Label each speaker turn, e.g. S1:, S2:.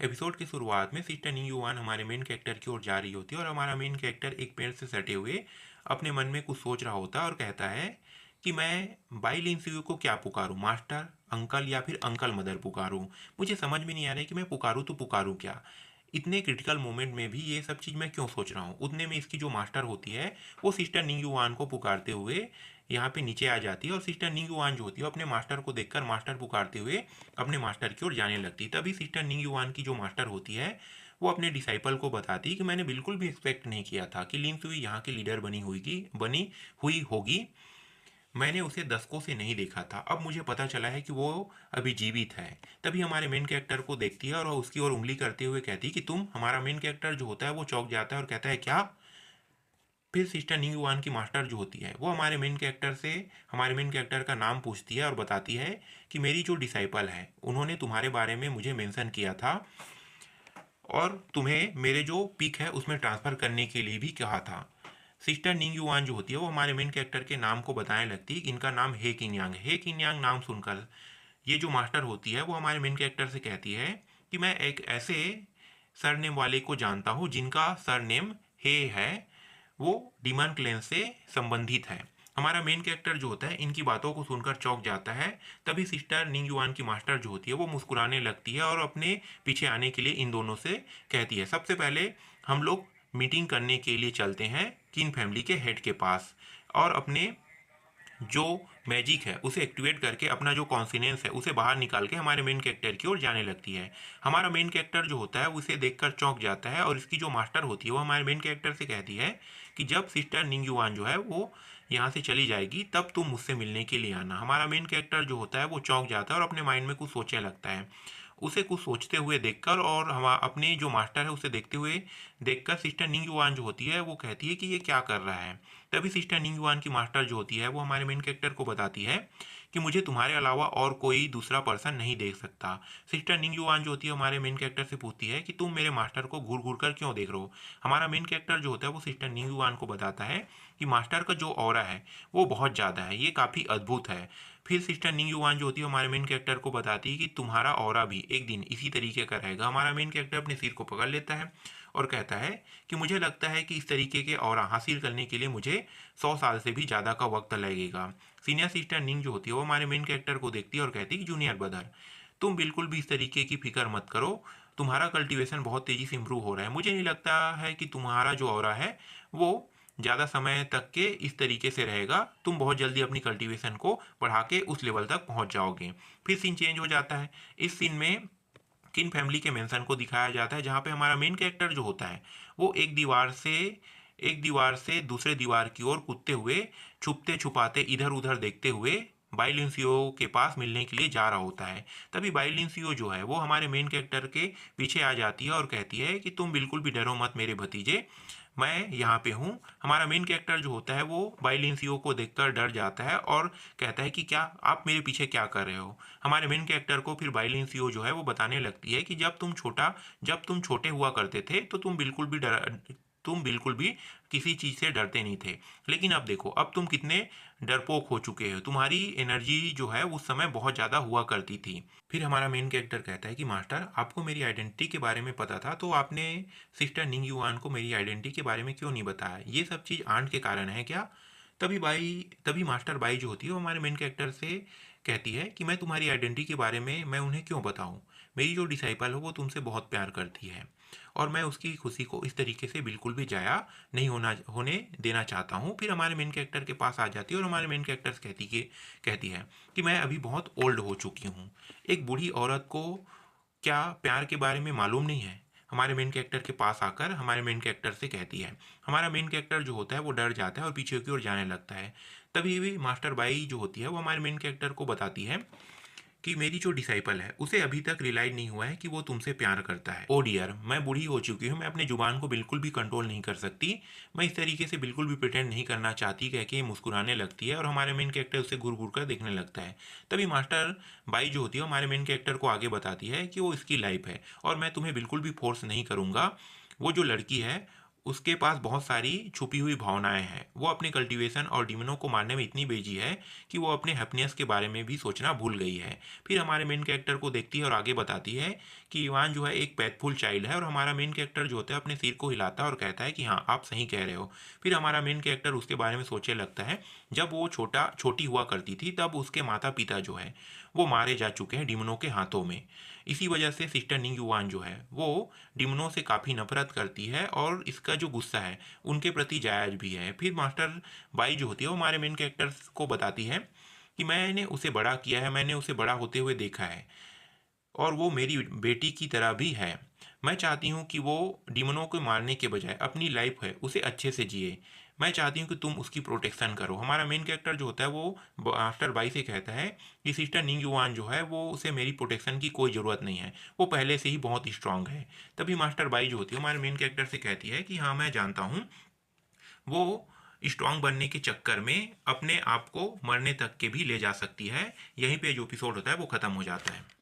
S1: Episode की शुरुआत में सिस्टर नी युआन हमारे मेन कैरेक्टर की ओर जा रही होती है और हमारा मेन कैरेक्टर एक पेड़ से सटे हुए अपने मन में कुछ सोच रहा होता है और कहता है कि मैं बाई लिंसियू को क्या पुकारूं, मास्टर, अंकल या फिर अंकल मदर पुकारूं। मुझे समझ में नहीं आ रहा है कि मैं पुकारूं तो पुकारूं क्या। इतने क्रिटिकल मोमेंट में भी ये सब चीज़ मैं क्यों सोच रहा हूँ। उतने में इसकी जो मास्टर होती है वो सिस्टर नी युआन को पुकारते हुए यहाँ पे नीचे आ जाती है और सिस्टर नी युआन जो होती है अपने मास्टर को देखकर मास्टर पुकारते हुए अपने मास्टर की ओर जाने लगती। तभी सिस्टर नी युआन की जो मास्टर होती है वो अपने डिसाइपल को बताती है कि मैंने बिल्कुल भी एक्सपेक्ट नहीं किया था कि लिन सुई यहाँ की लीडर बनी हुई होगी। मैंने उसे दशकों से नहीं देखा था, अब मुझे पता चला है कि वो अभी जीवित है। तभी हमारे मेन कैरेक्टर को देखती है और वो उसकी ओर उंगली करते हुए कहती है कि तुम। हमारा मेन कैरेक्टर जो होता है वो चौंक जाता है और कहता है क्या। फिर सिस्टर नी युआन की मास्टर जो होती है वो हमारे मेन कैरेक्टर का नाम पूछती है और बताती है कि मेरी जो डिसाइपल है उन्होंने तुम्हारे बारे में मुझे मेंशन किया था और तुम्हें मेरे जो पिक है उसमें ट्रांसफ़र करने के लिए भी कहा था। सिस्टर निंग युआन जो होती है वो हमारे मेन कैरेक्टर के नाम को बताने लगती है। इनका नाम हे किन यांग। हे किन यांग नाम सुनकर ये जो मास्टर होती है वो हमारे मेन कैरेक्टर से कहती है कि मैं एक ऐसे सरनेम वाले को जानता हूँ जिनका सरनेम हे है, वो डिमन क्लेन से संबंधित है। हमारा मेन कैरेक्टर जो होता है इनकी बातों को सुनकर चौंक जाता है। तभी सिस्टर निंग युआन की मास्टर जो होती है वो मुस्कुराने लगती है और अपने पीछे आने के लिए इन दोनों से कहती है सबसे पहले हम लोग मीटिंग करने के लिए चलते हैं किन फैमिली के हेड के पास और अपने जो मैजिक है उसे एक्टिवेट करके अपना जो कॉन्फिडेंस है उसे बाहर निकाल के हमारे मेन कैरेक्टर की ओर जाने लगती है। हमारा मेन कैरेक्टर जो होता है उसे देखकर चौंक जाता है और इसकी जो मास्टर होती है वो हमारे मेन कैरेक्टर से कहती है कि जब सिस्टर निंग युआन जो है वो यहाँ से चली जाएगी तब तुम मुझसे मिलने के लिए आना। हमारा मेन कैरेक्टर जो होता है वो चौंक जाता है और अपने माइंड में कुछ सोचने लगता है। उसे कुछ सोचते हुए देखकर और हम अपने जो मास्टर है उसे देखते हुए देखकर सिस्टर निंग युआन जो होती है वो कहती है कि ये क्या कर रहा है। तभी सिस्टर निंग युआन की मास्टर जो होती है वो हमारे मेन कैरेक्टर को बताती है कि मुझे तुम्हारे अलावा और कोई दूसरा पर्सन नहीं देख सकता। सिस्टर निंग युआन जो होती है हमारे मेन कैरेक्टर से पूछती है कि तुम मेरे मास्टर को घूर घूर कर क्यों देख रहे हो। हमारा मेन कैरेक्टर जो होता है वो सिस्टर निंग युआन को बताता है कि मास्टर का जो ऑरा है वो बहुत ज़्यादा है, ये काफ़ी अद्भुत है। फिर सिस्टर निंग युआन जो होती है हमारे मेन कैरेक्टर को बताती है कि तुम्हारा ऑरा भी एक दिन इसी तरीके का रहेगा। हमारा मेन कैरेक्टर अपने सिर को पकड़ लेता है और कहता है कि मुझे लगता है कि इस तरीके के ऑरा हासिल करने के लिए मुझे 100 साल से भी ज़्यादा का वक्त लगेगा। सीनियर सिस्टर निंग जो होती है वो हमारे मेन कैरेक्टर को देखती है और कहती है कि जूनियर ब्रदर, तुम बिल्कुल भी इस तरीके की फिक्र मत करो, तुम्हारा कल्टीवेशन बहुत तेज़ी से इम्प्रूव हो रहा है। मुझे नहीं लगता है कि तुम्हारा जो ऑरा है वो ज़्यादा समय तक के इस तरीके से रहेगा। तुम बहुत जल्दी अपनी कल्टीवेशन को बढ़ा के उस लेवल तक पहुंच जाओगे। फिर सीन चेंज हो जाता है। इस सीन में किन फैमिली के मेंशन को दिखाया जाता है जहाँ पे हमारा मेन कैरेक्टर जो होता है वो एक दीवार से दूसरे दीवार की ओर कूदते हुए छुपते छुपाते इधर उधर देखते हुए बाइलिंसियो के पास मिलने के लिए जा रहा होता है। तभी बाइलिंसियो जो है वो हमारे मेन कैरेक्टर के पीछे आ जाती है और कहती है कि तुम बिल्कुल भी डरो मत मेरे भतीजे, मैं यहाँ पे हूँ। हमारा मेन कैरेक्टर जो होता है वो बाइलिंसियो को देखकर डर जाता है और कहता है कि क्या आप मेरे पीछे क्या कर रहे हो। हमारे मेन कैरेक्टर को फिर बाइलिंसियो जो है वो बताने लगती है कि जब तुम छोटे हुआ करते थे तो तुम बिल्कुल भी किसी चीज़ से डरते नहीं थे, लेकिन अब देखो अब तुम कितने डरपोक हो चुके हो, तुम्हारी एनर्जी जो है उस समय बहुत ज़्यादा हुआ करती थी। फिर हमारा मेन कैरेक्टर कहता है कि मास्टर, आपको मेरी आइडेंटिटी के बारे में पता था तो आपने सिस्टर निंग युआन को मेरी आइडेंटिटी के बारे में क्यों नहीं बताया। ये सब चीज़ आंट के कारण है क्या। तभी मास्टर बाई जो होती है वो हमारे मेन कैरेक्टर से कहती है कि मैं तुम्हारी आइडेंटिटी के बारे में मैं उन्हें क्यों बताऊं। मेरी जो डिसाइपल हो वो तुमसे बहुत प्यार करती है और मैं उसकी खुशी को इस तरीके से बिल्कुल भी जाया नहीं होने देना चाहता हूँ। फिर हमारे मेन कैरेक्टर के पास आ जाती है और हमारे मेन कैरेक्टर कहती है कि मैं अभी बहुत ओल्ड हो चुकी हूँ। एक बूढ़ी औरत को क्या प्यार के बारे में मालूम नहीं है। हमारे मेन कैरेक्टर के पास आकर हमारे मेन कैरेक्टर से कहती है। हमारा मेन कैरेक्टर जो होता है वो डर जाता है और पीछे की ओर जाने लगता है। तभी भी मास्टर बाई जो होती है वो हमारे मेन कैरेक्टर को बताती है कि मेरी जो डिसाइपल है उसे अभी तक रियलाइज नहीं हुआ है कि वो तुमसे प्यार करता है। ओ डियर, मैं बूढ़ी हो चुकी हूँ, मैं अपने जुबान को बिल्कुल भी कंट्रोल नहीं कर सकती। मैं इस तरीके से बिल्कुल भी प्रिटेंड नहीं करना चाहती, कह के मुस्कुराने लगती है और हमारे मेन कैरेक्टर उसे घूर घूर कर देखने लगता है। तभी मास्टर बाई जो होती है हमारे मेन कैरेक्टर को आगे बताती है कि वो इसकी लाइफ है और मैं तुम्हें बिल्कुल भी फोर्स नहीं करूँगा। वो जो लड़की है उसके पास बहुत सारी छुपी हुई भावनाएं हैं। वो अपने कल्टीवेशन और डिमनों को मारने में इतनी बेजी है कि वो अपने हैप्पीनेस के बारे में भी सोचना भूल गई है। फिर हमारे मेन कैरेक्टर को देखती है और आगे बताती है कि इवान जो है एक पैथफुल चाइल्ड है, और हमारा मेन कैरेक्टर जो होता है अपने सिर को हिलाता है और कहता है कि हाँ, आप सही कह रहे हो। फिर हमारा मेन कैरेक्टर उसके बारे में सोचने लगता है, जब वो छोटी हुआ करती थी तब उसके माता पिता जो है वो मारे जा चुके हैं डिमनों के हाथों में। इसी वजह से सिस्टर निंग युवान जो है वो डिमनों से काफ़ी नफरत करती है, और इसका जो गुस्सा है उनके प्रति जायज़ भी है। फिर मास्टर बाई जो होती है वो हमारे मेन कैरेक्टर्स को बताती है कि मैंने उसे बड़ा किया है, मैंने उसे बड़ा होते हुए देखा है, और वो मेरी बेटी की तरह भी है। मैं चाहती हूँ कि वो डिमनों को मारने के बजाय अपनी लाइफ है उसे अच्छे से जिए। मैं चाहती हूँ कि तुम उसकी प्रोटेक्शन करो। हमारा मेन कैरेक्टर जो होता है वो मास्टर बाई से कहता है कि सिस्टर निंग युआन जो है वो उसे मेरी प्रोटेक्शन की कोई ज़रूरत नहीं है, वो पहले से ही बहुत स्ट्रांग है। तभी मास्टर बाई जो होती है हमारे मेन कैरेक्टर से कहती है कि हाँ, मैं जानता हूँ, वो स्ट्रांग बनने के चक्कर में अपने आप को मरने तक के भी ले जा सकती है। यहीं पे जो एपिसोड होता है वो ख़त्म हो जाता है।